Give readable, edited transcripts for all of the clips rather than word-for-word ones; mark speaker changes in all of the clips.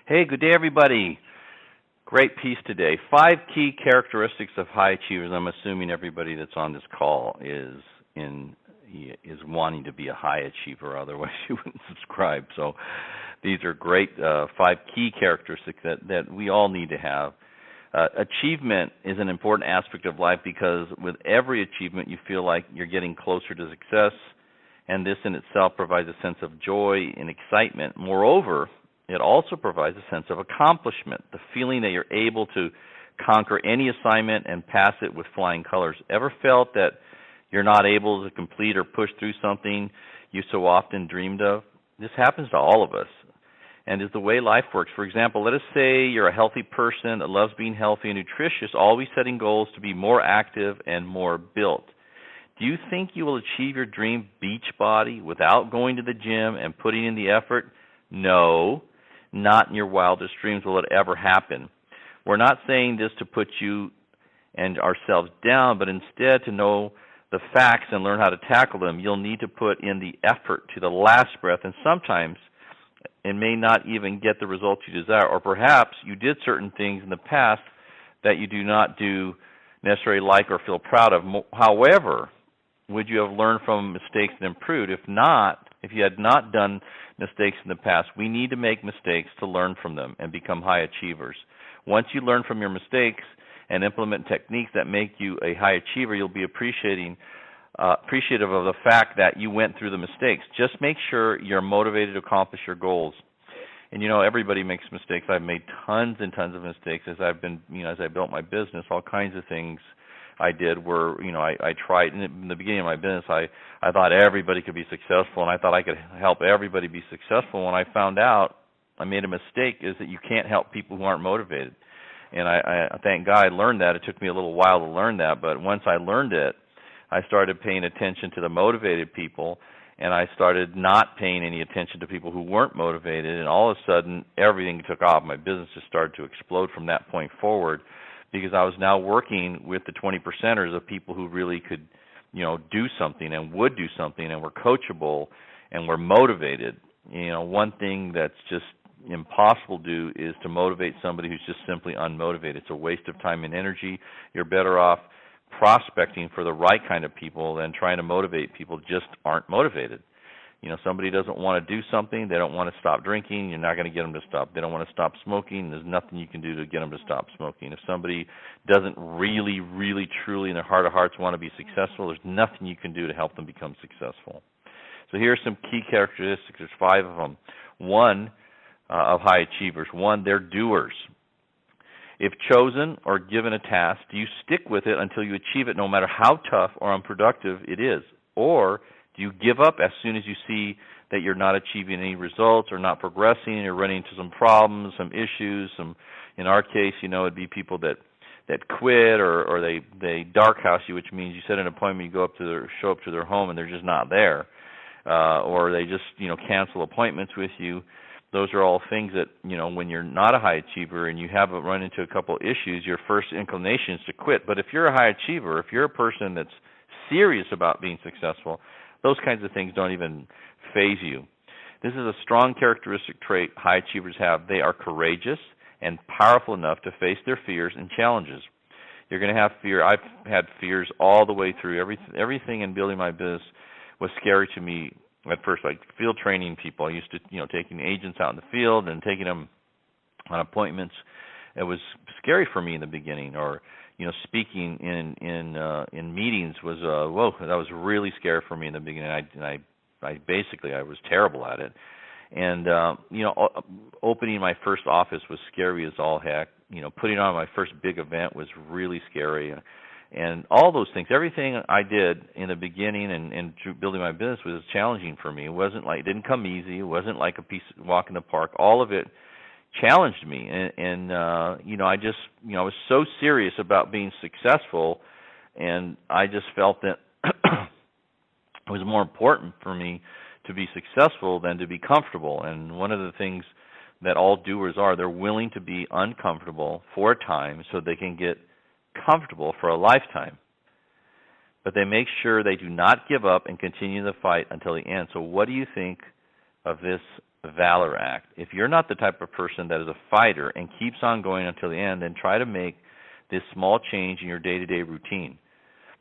Speaker 1: Hey, good day, everybody. Great piece today. 5 key characteristics of high achievers. I'm assuming everybody that's on this call is wanting to be a high achiever. Otherwise, you wouldn't subscribe. So, these are great 5 key characteristics that we all need to have. Achievement is an important aspect of life because with every achievement, you feel like you're getting closer to success, and this in itself provides a sense of joy and excitement. Moreover, it also provides a sense of accomplishment, the feeling that you're able to conquer any assignment and pass it with flying colors. Ever felt that you're not able to complete or push through something you so often dreamed of? This happens to all of us and is the way life works. For example, let us say you're a healthy person that loves being healthy and nutritious, always setting goals to be more active and more built. Do you think you will achieve your dream beach body without going to the gym and putting in the effort? No. Not in your wildest dreams will it ever happen. We're not saying this to put you and ourselves down, but instead to know the facts and learn how to tackle them. You'll need to put in the effort to the last breath, and sometimes it may not even get the results you desire, or perhaps you did certain things in the past that you do not do necessarily like or feel proud of. However, would you have learned from mistakes and improved? If you had not done mistakes in the past, we need to make mistakes to learn from them and become high achievers. Once you learn from your mistakes and implement techniques that make you a high achiever, you'll be appreciative of the fact that you went through the mistakes. Just make sure you're motivated to accomplish your goals. And everybody makes mistakes. I've made tons and tons of mistakes as I built my business. All kinds of things I did were, I tried in the beginning of my business. I thought everybody could be successful, and I thought I could help everybody be successful. When I found out I made a mistake, is that you can't help people who aren't motivated. And I thank God I learned that. It took me a little while to learn that, but once I learned it, I started paying attention to the motivated people, and I started not paying any attention to people who weren't motivated, and all of a sudden everything took off. My business just started to explode from that point forward, because I was now working with the 20%ers of people who really could, do something and would do something and were coachable and were motivated. One thing that's just impossible to do is to motivate somebody who's just simply unmotivated. It's a waste of time and energy. You're better off prospecting for the right kind of people than trying to motivate people who just aren't motivated. Somebody doesn't want to do something, they don't want to stop drinking, you're not going to get them to stop. They don't want to stop smoking, there's nothing you can do to get them to stop smoking. If somebody doesn't really, really, truly in their heart of hearts want to be successful, there's nothing you can do to help them become successful. So here are some key characteristics. There's 5 of them. One, of high achievers. One, they're doers. If chosen or given a task, do you stick with it until you achieve it, no matter how tough or unproductive it is? Or do you give up as soon as you see that you're not achieving any results or not progressing, you're running into some problems, some issues, in our case, it'd be people that quit or they dark house you, which means you set an appointment, you show up to their home and they're just not there. Or they just, cancel appointments with you. Those are all things that, when you're not a high achiever and you have run into a couple issues, your first inclination is to quit. But if you're a high achiever, if you're a person that's serious about being successful, those kinds of things don't even faze you. This is a strong characteristic trait high achievers have. They are courageous and powerful enough to face their fears and challenges. You're going to have fear. I've had fears all the way through. Everything in building my business was scary to me at first, like field training people. I used to, taking agents out in the field and taking them on appointments. It was scary for me in the beginning. Or, speaking in meetings was that was really scary for me in the beginning. I was terrible at it. And opening my first office was scary as all heck. Putting on my first big event was really scary. And all those things, everything I did in the beginning and building my business was challenging for me. It didn't come easy. It wasn't like a walk in the park. All of it challenged me. And I was so serious about being successful, and I just felt that it was more important for me to be successful than to be comfortable. And one of the things that all doers are, they're willing to be uncomfortable for a time so they can get comfortable for a lifetime. But they make sure they do not give up and continue the fight until the end. So what do you think of this the Valor Act. If you're not the type of person that is a fighter and keeps on going until the end, then try to make this small change in your day-to-day routine.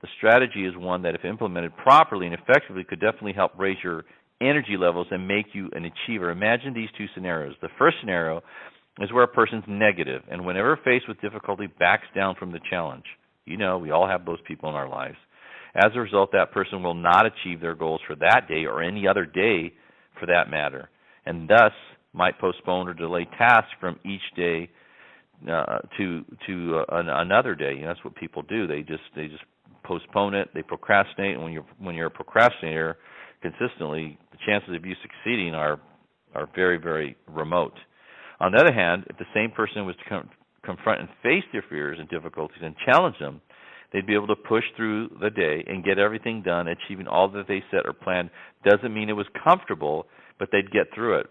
Speaker 1: The strategy is one that, if implemented properly and effectively, could definitely help raise your energy levels and make you an achiever. Imagine these two scenarios. The first scenario is where a person's negative and whenever faced with difficulty backs down from the challenge. You know, we all have those people in our lives. As a result, that person will not achieve their goals for that day or any other day for that matter, and thus might postpone or delay tasks from each day to another day. You know, that's what people do. They just postpone it. They procrastinate, and when you're a procrastinator consistently, the chances of you succeeding are very, very remote. On the other hand, if the same person was to confront and face their fears and difficulties and challenge them, they'd be able to push through the day and get everything done, achieving all that they set or planned. Doesn't mean it was comfortable, but they'd get through it.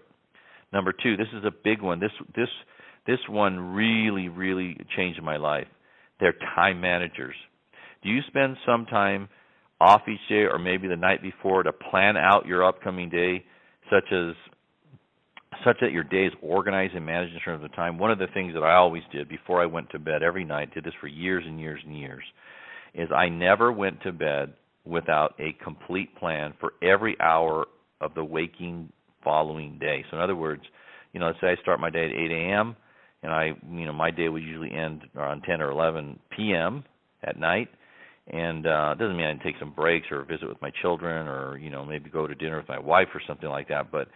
Speaker 1: Number two, this is a big one. This one really, really changed my life. They're time managers. Do you spend some time off each day or maybe the night before to plan out your upcoming day, such that your day is organized and managed in terms of time? One of the things that I always did before I went to bed every night, did this for years and years and years, is I never went to bed without a complete plan for every hour of the waking following day. So in other words, you know, let's say I start my day at 8 a.m. and my day would usually end around 10 or 11 p.m. at night. And it doesn't mean I didn't take some breaks or visit with my children or, you know, maybe go to dinner with my wife or something like that. But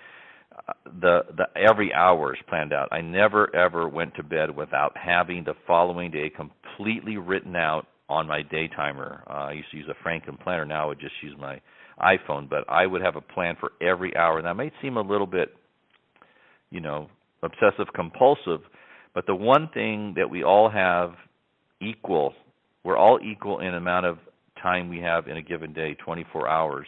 Speaker 1: the every hour is planned out. I never, ever went to bed without having the following day completely written out on my day timer. I used to use a Franklin planner. Now I would just use my iPhone. But I would have a plan for every hour. And that might seem a little bit, you know, obsessive compulsive. But the one thing that we all have equal, we're all equal in the amount of time we have in a given day, 24 hours.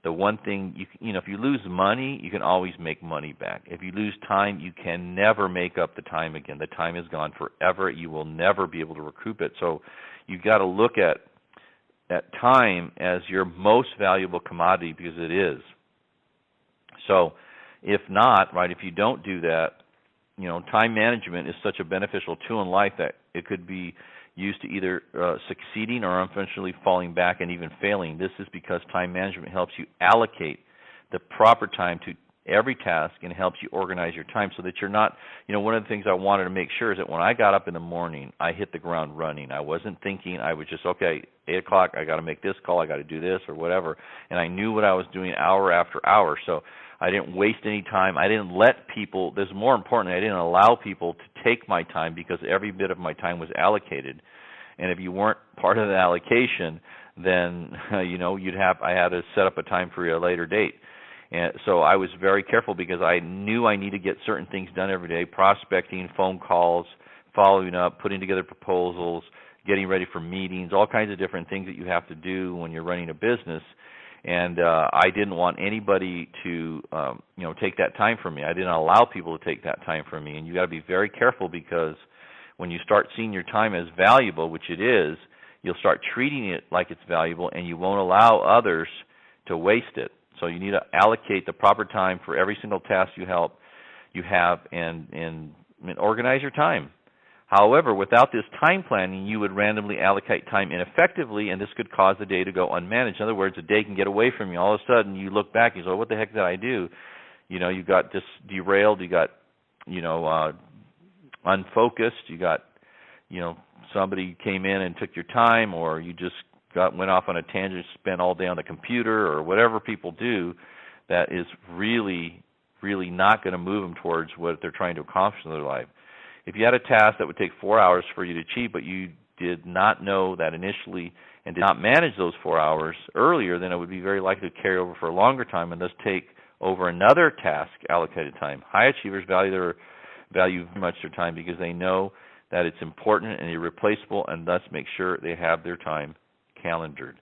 Speaker 1: The one thing, you know, if you lose money, you can always make money back. If you lose time, you can never make up the time again. The time is gone forever. You will never be able to recoup it. So you've got to look at time as your most valuable commodity, because it is. So if not, right, if you don't do that, you know, time management is such a beneficial tool in life that it could be used to either succeeding or unfortunately falling back and even failing. This is because time management helps you allocate the proper time to every task and helps you organize your time so that you're not, you know, one of the things I wanted to make sure is that when I got up in the morning, I hit the ground running. I wasn't thinking. I was just, okay, 8 o'clock, I got to make this call, I got to do this or whatever. And I knew what I was doing hour after hour. So I didn't waste any time. I didn't let people, this is more important, I didn't allow people to take my time because every bit of my time was allocated. And if you weren't part of the allocation, then, you know, I had to set up a time for a later date. And so I was very careful because I knew I needed to get certain things done every day, prospecting, phone calls, following up, putting together proposals, getting ready for meetings, all kinds of different things that you have to do when you're running a business. And I didn't want anybody to, take that time from me. I didn't allow people to take that time from me. And you got to be very careful because when you start seeing your time as valuable, which it is, you'll start treating it like it's valuable, and you won't allow others to waste it. So you need to allocate the proper time for every single task you have, and organize your time. However, without this time planning, you would randomly allocate time ineffectively, and this could cause the day to go unmanaged. In other words, the day can get away from you. All of a sudden, you look back and you say, what the heck did I do? You know, you got derailed, you got, unfocused, you got, somebody came in and took your time, or you just went off on a tangent, spent all day on the computer, or whatever people do that is really, really not going to move them towards what they're trying to accomplish in their life. If you had a task that would take 4 hours for you to achieve, but you did not know that initially and did not manage those 4 hours earlier, then it would be very likely to carry over for a longer time and thus take over another task allocated time. High achievers value very much their time because they know that it's important and irreplaceable, and thus make sure they have their time calendared.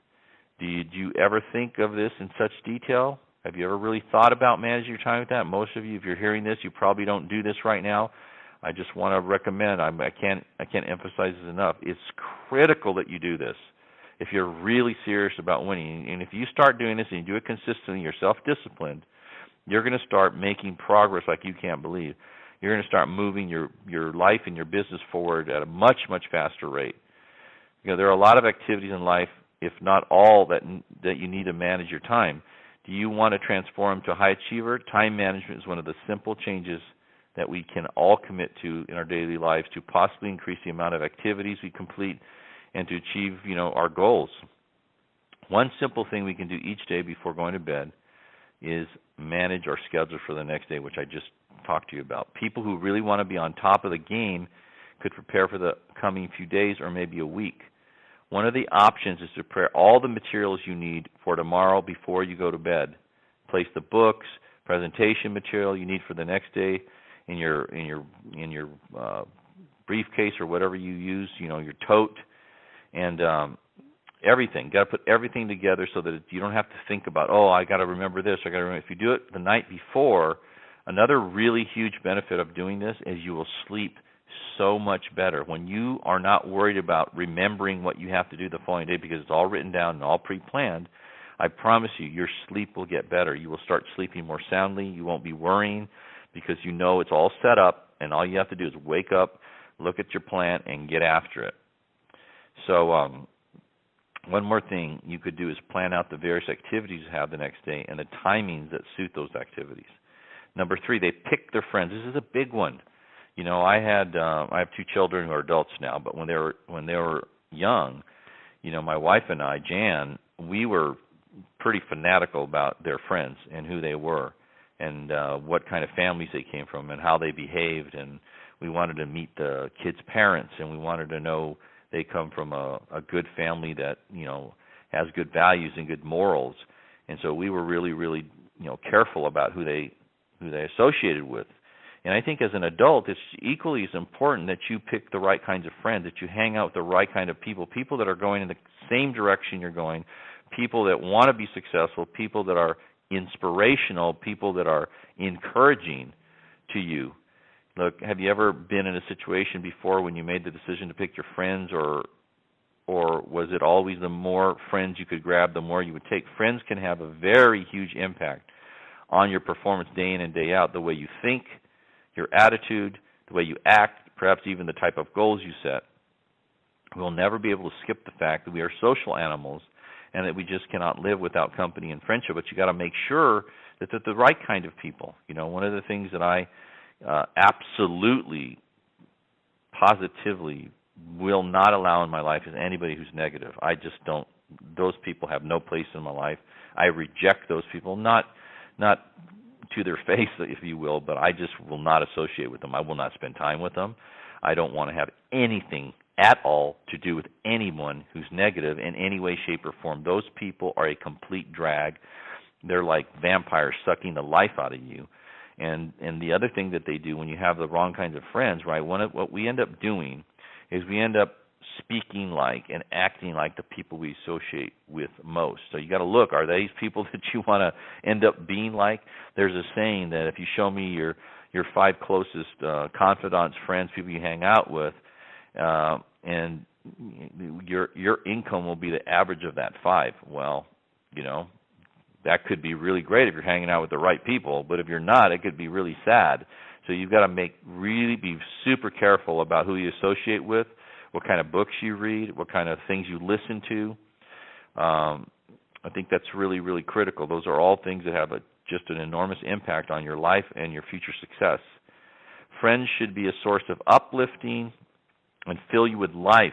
Speaker 1: Did you ever think of this in such detail? Have you ever really thought about managing your time with that? Most of you, if you're hearing this, you probably don't do this right now. I just want to recommend, I can't emphasize this enough, it's critical that you do this if you're really serious about winning. And if you start doing this and you do it consistently, you're self-disciplined, You're going to start making progress like you can't believe. You're going to start moving your life and your business forward at a much, much faster rate. There are a lot of activities in life, if not all, that you need to manage your time. Do you want to transform to a high achiever? Time management is one of the simple changes that we can all commit to in our daily lives to possibly increase the amount of activities we complete and to achieve, our goals. One simple thing we can do each day before going to bed is manage our schedule for the next day, which I just talked to you about. People who really want to be on top of the game could prepare for the coming few days or maybe a week. One of the options is to prepare all the materials you need for tomorrow before you go to bed. Place the books, presentation material you need for the next day in your briefcase or whatever you use, your tote, and everything. Got to put everything together so that you don't have to think about, I got to remember this. I got to remember. If you do it the night before, another really huge benefit of doing this is you will sleep so much better. When you are not worried about remembering what you have to do the following day because it's all written down and all pre-planned, I promise you, your sleep will get better. You will start sleeping more soundly. You won't be worrying because you know it's all set up, and all you have to do is wake up, look at your plan, and get after it. So one more thing you could do is plan out the various activities you have the next day and the timings that suit those activities. Number 3, they pick their friends. This is a big one. I have 2 children who are adults now, but when they were young, my wife and I, Jan, we were pretty fanatical about their friends and who they were and what kind of families they came from and how they behaved, and we wanted to meet the kids' parents, and we wanted to know they come from a good family that, has good values and good morals. And so we were really, really, careful about who they associated with. And I think as an adult, it's equally as important that you pick the right kinds of friends, that you hang out with the right kind of people that are going in the same direction you're going, people that want to be successful, people that are inspirational, people that are encouraging to you. Look, have you ever been in a situation before when you made the decision to pick your friends, or was it always the more friends you could grab, the more you would take? Friends can have a very huge impact on your performance day in and day out, the way you think, your attitude, the way you act, perhaps even the type of goals you set. We'll never be able to skip the fact that we are social animals and that we just cannot live without company and friendship, but you got to make sure that they're the right kind of people. One of the things that I absolutely, positively will not allow in my life is anybody who's negative. I just don't. Those people have no place in my life. I reject those people, not to their face, if you will, but I just will not associate with them. I will not spend time with them. I don't want to have anything at all to do with anyone who's negative in any way, shape, or form. Those people are a complete drag. They're like vampires sucking the life out of you. And the other thing that they do when you have the wrong kinds of friends, right, what we end up doing is we end up speaking like and acting like the people we associate with most. So you got to look, are these people that you want to end up being like? There's a saying that if you show me your 5 closest confidants, friends, people you hang out with, and your income will be the average of that 5. Well, that could be really great if you're hanging out with the right people, but if you're not, it could be really sad. So you've got to really be super careful about who you associate with, what kind of books you read, what kind of things you listen to. I think that's really, really critical. Those are all things that have just an enormous impact on your life and your future success. Friends should be a source of uplifting and fill you with life.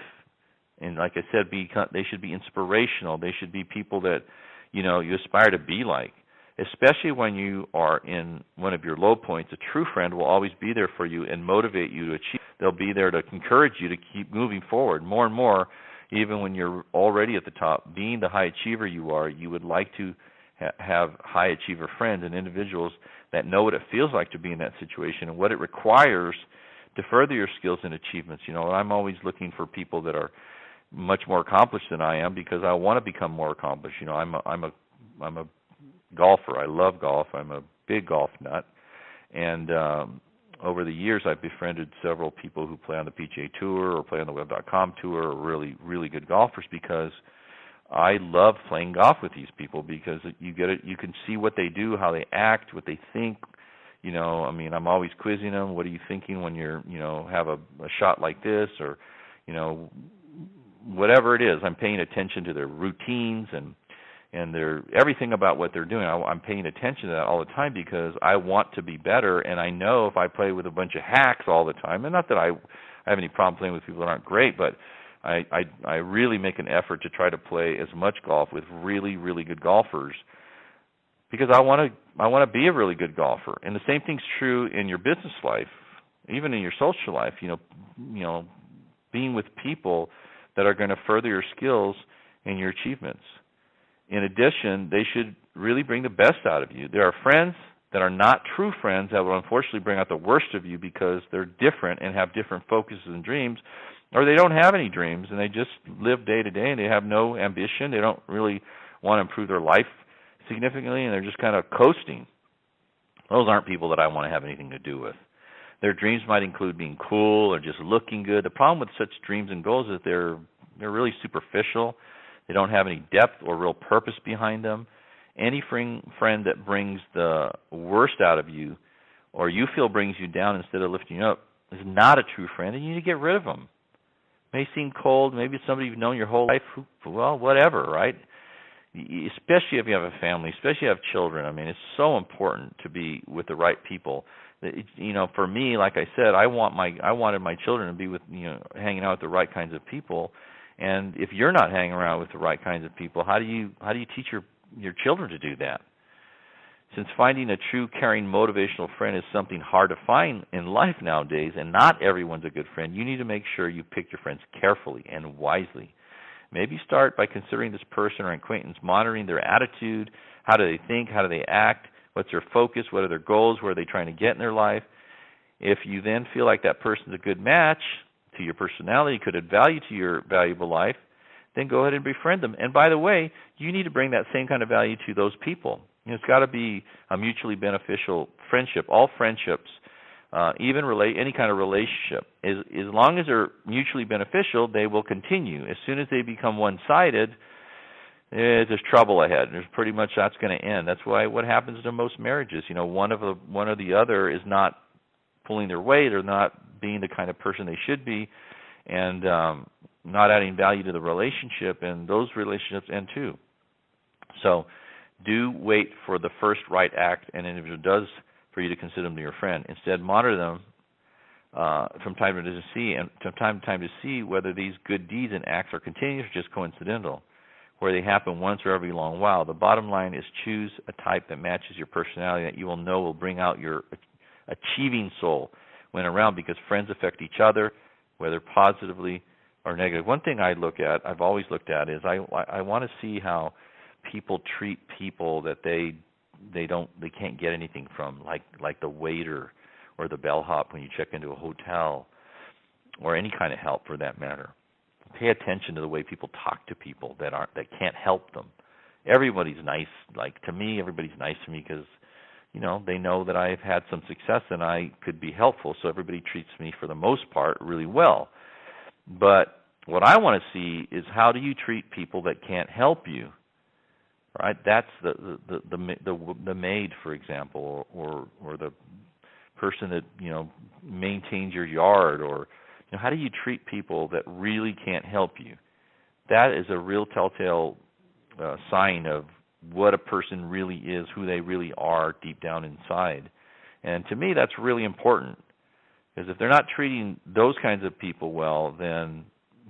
Speaker 1: And like I said, they should be inspirational. They should be people that, you aspire to be like. Especially when you are in one of your low points, a true friend will always be there for you and motivate you to achieve. They'll be there to encourage you to keep moving forward more and more, even when you're already at the top. Being the high achiever you are, you would like to have high achiever friends and individuals that know what it feels like to be in that situation and what it requires to further your skills and achievements. I'm always looking for people that are much more accomplished than I am because I want to become more accomplished. I'm a golfer. I love golf. I'm a big golf nut. And over the years, I've befriended several people who play on the PGA Tour or play on the Web.com Tour, or really, really good golfers, because I love playing golf with these people because you can see what they do, how they act, what they think. I mean, I'm always quizzing them. What are you thinking when you're, have a shot like this, or, whatever it is. I'm paying attention to their routines and their everything about what they're doing. I'm paying attention to that all the time because I want to be better, and I know if I play with a bunch of hacks all the time, and not that I have any problem playing with people that aren't great, but I really make an effort to try to play as much golf with really, really good golfers because I want to be a really good golfer. And the same thing's true in your business life, even in your social life. Being with people that are going to further your skills and your achievements. In addition, they should really bring the best out of you. There are friends that are not true friends that will unfortunately bring out the worst of you because they're different and have different focuses and dreams, or they don't have any dreams and they just live day to day and they have no ambition. They don't really want to improve their life significantly and they're just kind of coasting. Those aren't people that I want to have anything to do with. Their dreams might include being cool or just looking good. The problem with such dreams and goals is they're really superficial. They don't have any depth or real purpose behind them. Any friend that brings the worst out of you or you feel brings you down instead of lifting you up is not a true friend, and you need to get rid of them. May seem cold. Maybe it's somebody you've known your whole life. Well, whatever, right? Especially if you have a family, especially if you have children. I mean, it's so important to be with the right people. For me, like I said, I wanted my children to be with, hanging out with the right kinds of people. And if you're not hanging around with the right kinds of people, how do you teach your children to do that? Since finding a true, caring, motivational friend is something hard to find in life nowadays, and not everyone's a good friend, you need to make sure you pick your friends carefully and wisely. Maybe start by considering this person or acquaintance, monitoring their attitude. How do they think? How do they act? What's their focus? What are their goals? Where are they trying to get in their life? If you then feel like that person's a good match to your personality, could add value to your valuable life, then go ahead and befriend them. And by the way, you need to bring that same kind of value to those people. It's got to be a mutually beneficial friendship. All friendships, even any kind of relationship, as long as they're mutually beneficial, they will continue. As soon as they become one-sided, there's trouble ahead. There's pretty much that's going to end. That's why what happens to most marriages. One or the other is not pulling their weight or not being the kind of person they should be, and not adding value to the relationship, and those relationships end too. So do wait for the first right act an individual does for you to consider them to your friend. Instead, monitor them from time to time to see whether these good deeds and acts are continuous or just coincidental, where they happen once or every long while. The bottom line is choose a type that matches your personality that you will know will bring out your achieving soul when around, because friends affect each other, whether positively or negative. One thing I've always looked at is I want to see how people treat people that they can't get anything from, like the waiter or the bellhop when you check into a hotel, or any kind of help for that matter. Pay attention to the way people talk to people that can't help them. Everybody's nice. To me, everybody's nice to me because they know that I've had some success and I could be helpful. So everybody treats me for the most part really well. But what I want to see is how do you treat people that can't help you? Right? That's the maid, for example, or the person that maintains your yard, or how do you treat people that really can't help you? That is a real telltale sign of what a person really is, who they really are deep down inside. And to me, that's really important, because if they're not treating those kinds of people well, then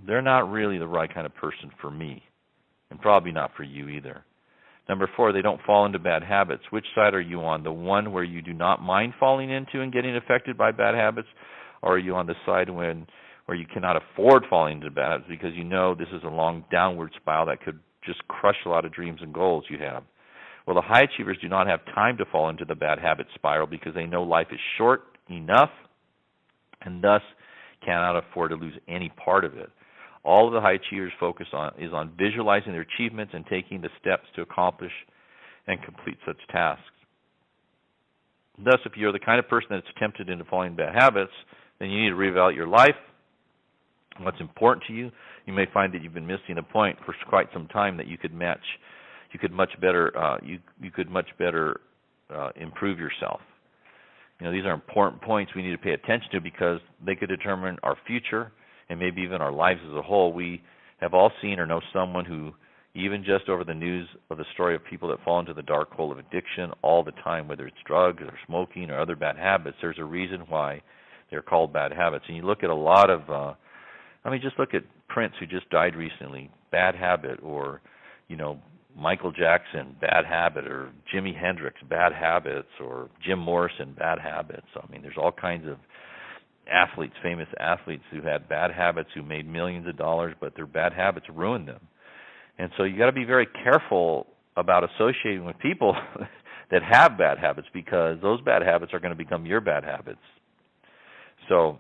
Speaker 1: they're not really the right kind of person for me, and probably not for you either. Number 4, they don't fall into bad habits. Which side are you on? The one where you do not mind falling into and getting affected by bad habits, or are you on the side where you cannot afford falling into bad habits because this is a long downward spiral that could just crush a lot of dreams and goals you have? Well, the high achievers do not have time to fall into the bad habit spiral because they know life is short enough and thus cannot afford to lose any part of it. All of the high achievers focus is on visualizing their achievements and taking the steps to accomplish and complete such tasks. Thus, if you're the kind of person that's tempted into falling into bad habits, then you need to reevaluate your life what's important to you. You may find that you've been missing a point for quite some time that you could match. You could much better. You could much better improve yourself. These are important points we need to pay attention to because they could determine our future and maybe even our lives as a whole. We have all seen or know someone who, even just over the news of the story of people that fall into the dark hole of addiction all the time, whether it's drugs or smoking or other bad habits, there's a reason why they're called bad habits. And you look at a lot of, just look at Prince, who just died recently, bad habit, or, Michael Jackson, bad habit, or Jimi Hendrix, bad habits, or Jim Morrison, bad habits. There's all kinds of athletes, famous athletes who had bad habits, who made millions of dollars, but their bad habits ruined them. And so you got to be very careful about associating with people that have bad habits, because those bad habits are going to become your bad habits. So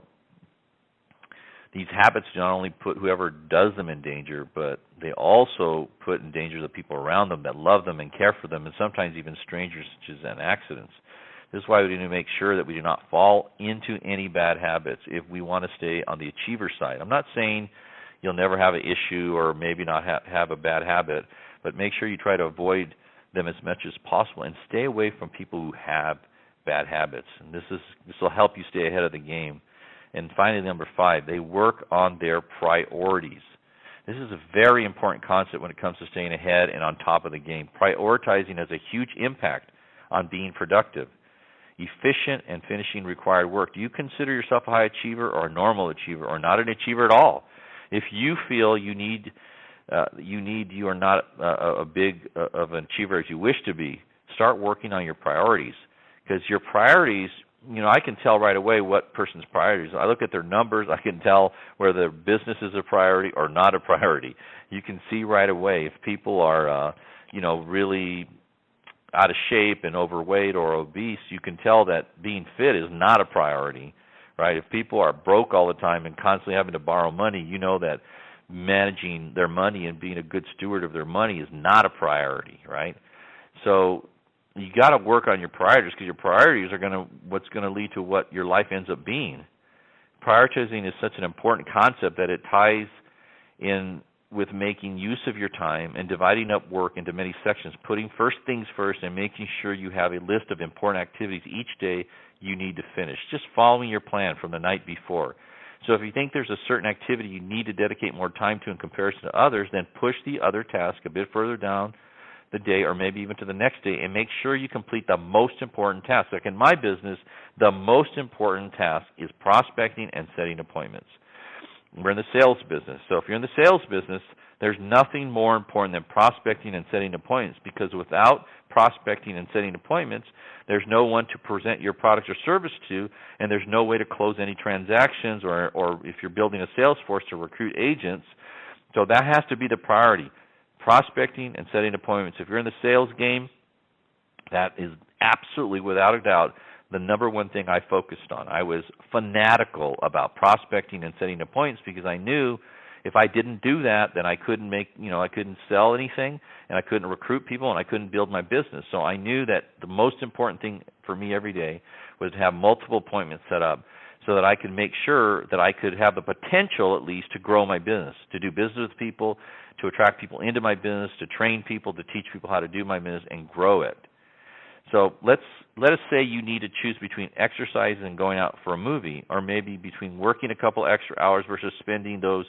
Speaker 1: these habits not only put whoever does them in danger, but they also put in danger the people around them that love them and care for them, and sometimes even strangers, such as in accidents. This is why we need to make sure that we do not fall into any bad habits if we want to stay on the achiever side. I'm not saying you'll never have an issue or maybe not have a bad habit, but make sure you try to avoid them as much as possible and stay away from people who have bad habits. And this will help you stay ahead of the game. And finally, number 5, they work on their priorities. This is a very important concept when it comes to staying ahead and on top of the game. Prioritizing has a huge impact on being productive, efficient, and finishing required work. Do you consider yourself a high achiever or a normal achiever or not an achiever at all? If you feel you are not a big of an achiever as you wish to be, start working on your priorities, because your priorities, I can tell right away what person's priorities are. I look at their numbers. I can tell whether their business is a priority or not a priority. You can see right away if people are, really out of shape and overweight or obese. You can tell that being fit is not a priority, right? If people are broke all the time and constantly having to borrow money, you know that managing their money and being a good steward of their money is not a priority, right? So you got to work on your priorities, because your priorities are what's going to lead to what your life ends up being. Prioritizing is such an important concept that it ties in with making use of your time and dividing up work into many sections, putting first things first and making sure you have a list of important activities each day you need to finish, just following your plan from the night before. So if you think there's a certain activity you need to dedicate more time to in comparison to others, then push the other task a bit further down the day or maybe even to the next day, and make sure you complete the most important task. Like in my business, the most important task is prospecting and setting appointments. We're in the sales business. So if you're in the sales business, there's nothing more important than prospecting and setting appointments, because without prospecting and setting appointments, there's no one to present your product or service to, and there's no way to close any transactions or if you're building a sales force to recruit agents. So that has to be the priority, prospecting and setting appointments. If you're in the sales game, that is absolutely, without a doubt, the number one thing I focused on. I was fanatical about prospecting and setting appointments, because I knew if I didn't do that, then I couldn't I couldn't sell anything, and I couldn't recruit people, and I couldn't build my business. So I knew that the most important thing for me every day was to have multiple appointments set up so that I could make sure that I could have the potential, at least, to grow my business, to do business with people, to attract people into my business, to train people, to teach people how to do my business and grow it. So let us say you need to choose between exercise and going out for a movie, or maybe between working a couple extra hours versus spending those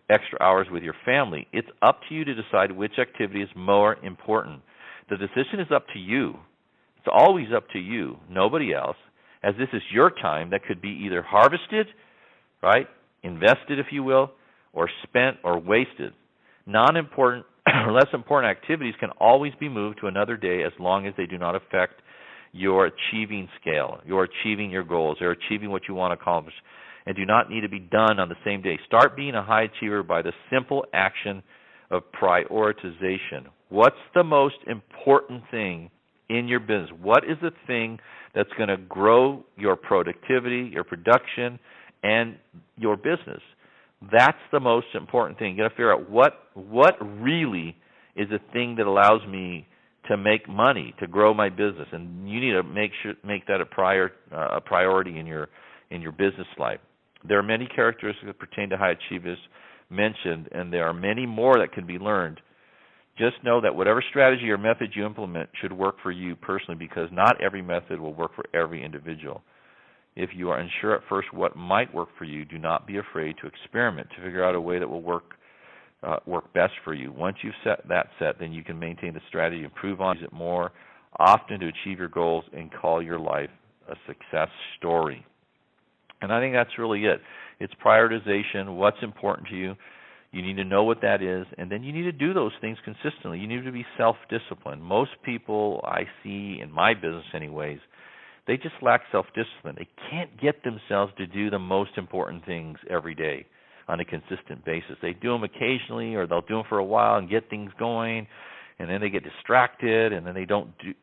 Speaker 1: extra hours with your family. It's up to you to decide which activity is more important. The decision is up to you. It's always up to you, nobody else, as this is your time that could be either harvested, right, invested, if you will, or spent or wasted. Non-important or less important activities can always be moved to another day as long as they do not affect your achieving scale, your achieving your goals, or achieving what you want to accomplish, and do not need to be done on the same day. Start being a high achiever by the simple action of prioritization. What's the most important thing in your business? What is the thing that's going to grow your productivity, your production, and your business? That's the most important thing. You got to figure out what really is the thing that allows me to make money, to grow my business, and you need to make that a priority in your business life. There are many characteristics that pertain to high achievers mentioned, and there are many more that can be learned. Just know that whatever strategy or method you implement should work for you personally, because not every method will work for every individual. If you are unsure at first what might work for you, do not be afraid to experiment to figure out a way that will work best for you. Once you've set, then you can maintain the strategy, improve on it more often to achieve your goals, and call your life a success story. And I think that's really it. It's prioritization, what's important to you. You need to know what that is, and then you need to do those things consistently. You need to be self-disciplined. Most people I see in my business anyways, they just lack self-discipline. They can't get themselves to do the most important things every day on a consistent basis. They do them occasionally, or they'll do them for a while and get things going, and then they get distracted, and then they don't do,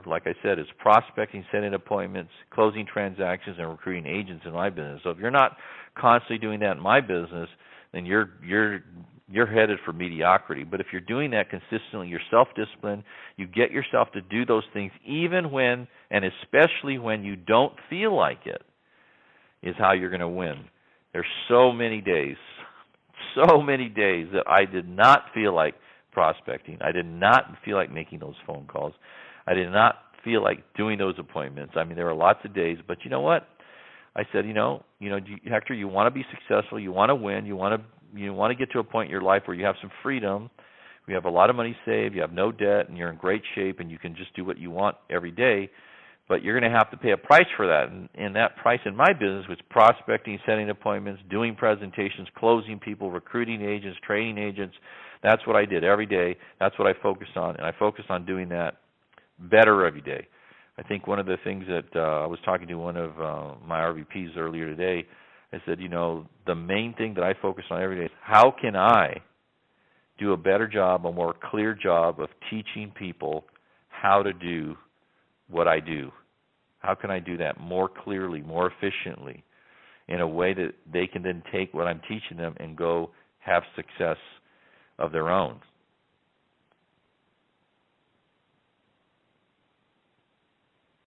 Speaker 1: like I said, it's prospecting, setting appointments, closing transactions, and recruiting agents in my business. So if you're not constantly doing that in my business, then you're headed for mediocrity. But if you're doing that consistently, you're self-disciplined, you get yourself to do those things even when, and especially when you don't feel like it, is how you're going to win. There's so many days that I did not feel like prospecting. I did not feel like making those phone calls. I did not feel like doing those appointments. I mean, there were lots of days, but you know what? I said, Hector, you want to be successful, you want to win, you want to get to a point in your life where you have some freedom, you have a lot of money saved, you have no debt, and you're in great shape, and you can just do what you want every day. But you're going to have to pay a price for that, and that price in my business was prospecting, setting appointments, doing presentations, closing people, recruiting agents, training agents. That's what I did every day. That's what I focused on, and I focused on doing that better every day. I think one of the things that I was talking to one of my RVPs earlier today, I said, the main thing that I focus on every day is how can I do a better job, a more clear job of teaching people how to do what I do? How can I do that more clearly, more efficiently, in a way that they can then take what I'm teaching them and go have success of their own?